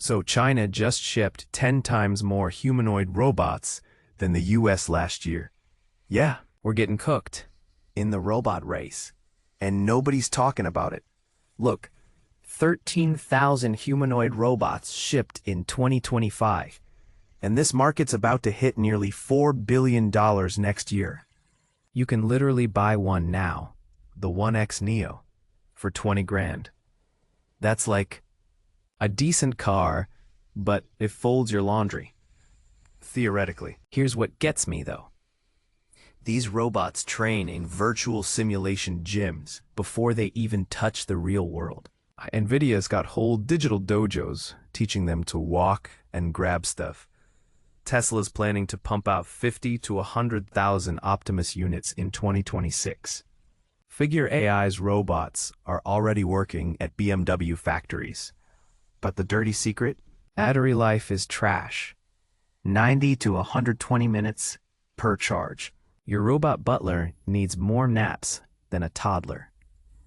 So China just shipped 10 times more humanoid robots than the US last year. Yeah, we're getting cooked in the robot race, and nobody's talking about it. Look, 13,000 humanoid robots shipped in 2025, and this market's about to hit nearly $4 billion next year. You can literally buy one now, the 1X Neo, for 20 grand. That's like a decent car, but it folds your laundry. Theoretically. Here's what gets me, though. These robots train in virtual simulation gyms before they even touch the real world. NVIDIA's got whole digital dojos teaching them to walk and grab stuff. Tesla's planning to pump out 50 to 100,000 Optimus units in 2026. Figure AI's robots are already working at BMW factories. But the dirty secret? Battery life is trash. 90 to 120 minutes per charge. Your robot butler needs more naps than a toddler.